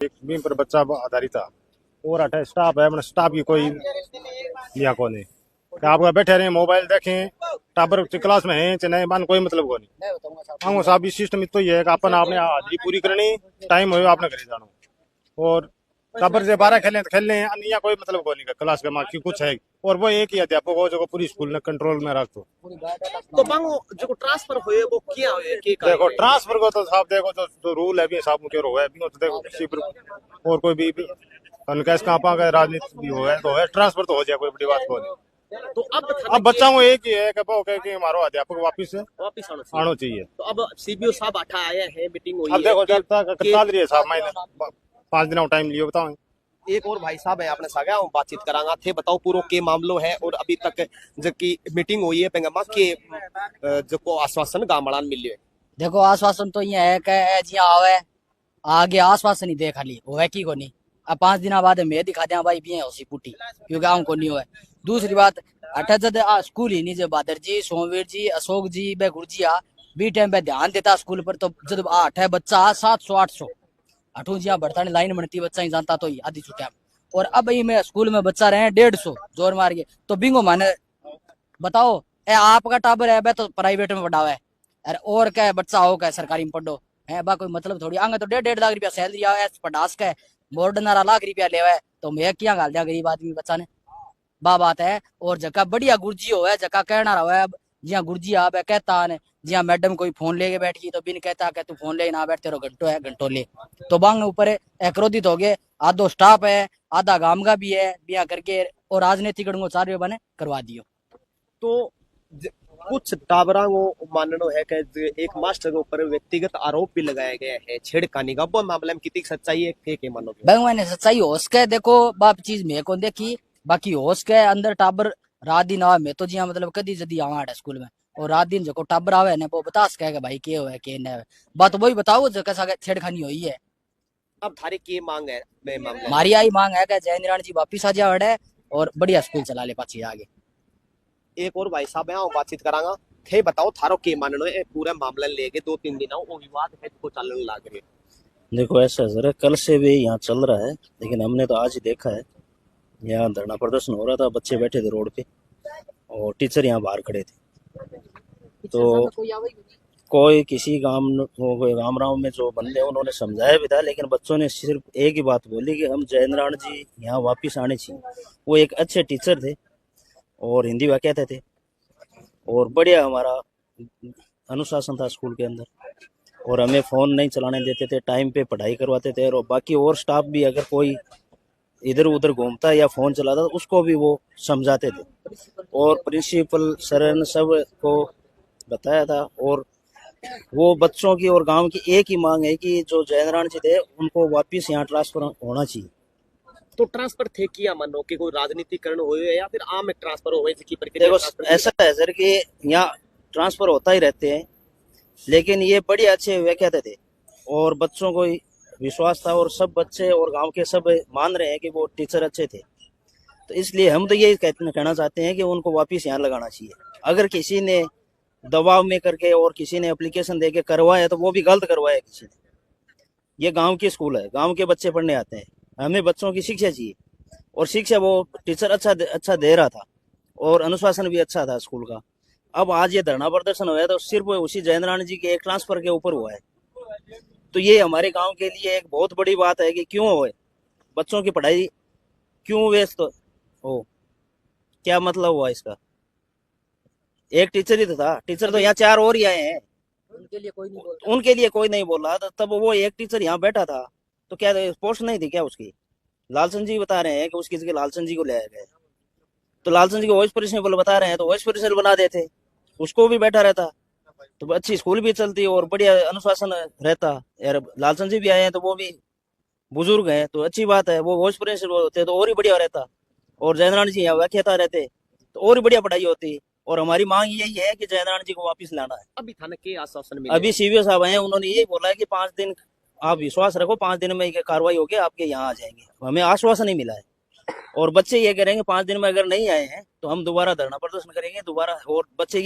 एक बीम पर बच्चा आधारित था और अठे स्टाफ है मतलब स्टाफ की कोई लिया को नहीं क्या आप बैठे रहे मोबाइल देखें टाबर क्लास में है चाहे नहीं मान कोई मतलब को नहीं हम साहब भी सिस्टम तो ये है कि अपन आपने हाजिरी पूरी करनी टाइम हो आपने घरे जाना और टाबर से 12 खेलें तो खेल लें अन्य कोई मतलब को नहीं क्लास के मार्क्स कुछ है और वो एक ही अध्यापक हो जो पूरी स्कूल ने कंट्रोल में रखो तो बांगो जो ट्रांसफर हुए वो क्या हुए देखो ट्रांसफर को तो साहब देखो जो रूल है भी साहब मुझे रो है भी तो देखो किसी पर और कोई भी कैस कहाँ पा राजनीति भी हो है तो है ट्रांसफर तो हो जाए कोई बड़ी बात को नहीं तो अब बच्चा को एक ही है कि वो कि हमारा अध्यापक वापिस आना चाहिए तो अब सीबीओ साहब आठा आया है मीटिंग हुई अब देखो चल रही है साहब मैंने 5 दिन टाइम लियो बताओ एक और भाई साहब है आपने सागा हम बातचीत करांगा थे बताओ पूरो के मामलो है और अभी तक जबकि मीटिंग हुई है पेंगमा के जो को आश्वासन गामड़ान मिलियो देखो आश्वासन तो ये है कि जी आवे आगे आश्वासन ही दे खाली वो है की को नहीं अब 5 दिन बाद मैं दिखा दिया भाई भी है उसी पुटी क्योंकि आम को नहीं हुआ दूसरी बात अठा जद स्कूल ही नहीं जो बहादुर जी सोमवीर जी अशोक जी बे गुरुजी आ बी टाइम पे ध्यान देता स्कूल पर तो जब 8 है बच्चा 700-800 अठू जी बढ़ता लाइन बनती बच्चा ही जानता तो ही आधी छुट्टिया और अब ही मैं स्कूल में बच्चा रहे 150 जोर मार के तो बिंगो माने बताओ ए आपका टाबर है बे तो प्राइवेट में पढ़ावा है अरे और क्या बच्चा हो क्या सरकारी में पढ़ो है बा कोई मतलब थोड़ी आगे तो 1.5 लाख रुपया सैलरी आवे पढ़ास का बोर्ड नारा लाख रुपया लेवा है तो मैं क्या गाल दिया गरीब आदमी बच्चा ने बा बात है और जका बढ़िया गुरुजी हो है जका कहना रहा है जिया गुरुजी आप है कहता है जिया मैडम कोई फोन लेके बैठ गई तो बिन कहता कि तू फोन ले ना बैठ तेरो घंटो है घंटो ले तो बांग ऊपर क्रोधित हो गए आधो स्टाफ है आधा गाम का भी है बिया करके और राजनीतिक चार बने करवा दियो तो कुछ टाबरा को माननो है कि एक मास्टर के ऊपर व्यक्तिगत आरोप भी लगाया गया है छेड़खानी का वो मामले में कितनी सच्चाई है के मानोगे भाई मैंने सच्चाई होश के देखो बाप चीज मैं को देखी बाकी होश के अंदर टाबर रात दिन आवे मैं तो जिया मतलब कदी जदी आवा स्कूल में और रात दिन जो टाबर आवे ने वो बता सके भाई के हो है के न बात वही बताओ जो कैसा छेड़खानी हुई है अब थारी की मांग है हमारी आई मांग है कि जयेंद्र जी वापिस आ जाए और बढ़िया स्कूल चला ले पाछी आगे एक और भाई साहब है बातचीत करांगा थे बताओ थारो के माननो है पूरा मामला लेके 2-3 दिन वो विवाद है को चलने लग रही देखो ऐसा जरा कल से भी यहाँ चल रहा है लेकिन हमने तो आज ही देखा है यहाँ धरना प्रदर्शन हो रहा था बच्चे बैठे थे रोड पे और टीचर यहाँ बाहर खड़े थे तो कोई किसी गाँव में जो बंदे उन्होंने समझाया भी था लेकिन बच्चों ने सिर्फ एक ही बात बोली कि हम जयेंद्र जी यहाँ वापिस आने चाहिए। वो एक अच्छे टीचर थे और हिंदी व्याख्याता थे और बढ़िया हमारा अनुशासन था स्कूल के अंदर और हमें फ़ोन नहीं चलाने देते थे टाइम पे पढ़ाई करवाते थे और बाकी और स्टाफ भी अगर कोई इधर उधर घूमता या फ़ोन चलाता तो उसको भी वो समझाते थे और प्रिंसिपल सर ने सब को बताया था और वो बच्चों की और गांव की एक ही मांग है कि जो जयेंद्र जी थे उनको वापस यहाँ ट्रांसफर होना चाहिए। तो ट्रांसफर थे किया मानो कि कोई राजनीतिकरण हुए या फिर आम ट्रांसफर हुए की प्रक्रिया देखो ऐसा है सर कि यहाँ ट्रांसफर होता ही रहते हैं लेकिन ये बड़े अच्छे व्याख्याता थे और बच्चों को विश्वास था और सब बच्चे और गांव के सब मान रहे हैं कि वो टीचर अच्छे थे तो इसलिए हम तो ये कहना चाहते हैं कि उनको वापस यहाँ लगाना चाहिए। अगर किसी ने दबाव में करके और किसी ने एप्लीकेशन दे के करवाया तो वो भी गलत करवाया किसी ने। ये गांव की स्कूल है गांव के बच्चे पढ़ने आते हैं हमें बच्चों की शिक्षा चाहिए और शिक्षा वो टीचर अच्छा दे रहा था और अनुशासन भी अच्छा था स्कूल का। अब आज ये धरना प्रदर्शन हुआ है तो सिर्फ उसी जयेंद्र जी के एक ट्रांसफर के ऊपर हुआ है तो ये हमारे गांव के लिए एक बहुत बड़ी बात है कि क्यों हुए बच्चों की पढ़ाई क्यों वेस्ट हो क्या मतलब हुआ इसका। एक टीचर ही तो था टीचर तो यहाँ 4 और ही आए हैं उनके लिए कोई नहीं बोल रहा था तब वो एक टीचर यहाँ बैठा था तो क्या पोस्ट नहीं थी क्या उसकी। लालचंद जी बता रहे हैं कि उसकी जगह लालचंद जी को ले आया गया तो लालचंद जी को वाइस प्रिंसिपल बता रहे हैं तो वाइस प्रिंसिपल बना देते उसको भी बैठा रहता तो अच्छी स्कूल भी चलती और बढ़िया अनुशासन रहता। यार लालचंद जी भी आए हैं तो वो भी बुजुर्ग हैं तो अच्छी बात है वो वाइस प्रिंसिपल होते तो और ही बढ़िया रहता और जयेंद्र जी यहाँ व्याख्याता रहते तो और ही बढ़िया पढ़ाई होती और हमारी मांग यही है कि जयेंद्र जी को वापस लाना है। अभी थाने के आश्वासन मिले अभी सीबीओ साहब आए उन्होंने यही बोला है कि 5 दिन आप विश्वास रखो 5 दिन में कार्रवाई होगी आपके यहाँ आ जाएंगे। हमें आश्वासन नहीं मिला है और बच्चे ये कह रहे हैं 5 दिन में अगर नहीं आए हैं तो हम दोबारा धरना प्रदर्शन करेंगे दोबारा और बच्चे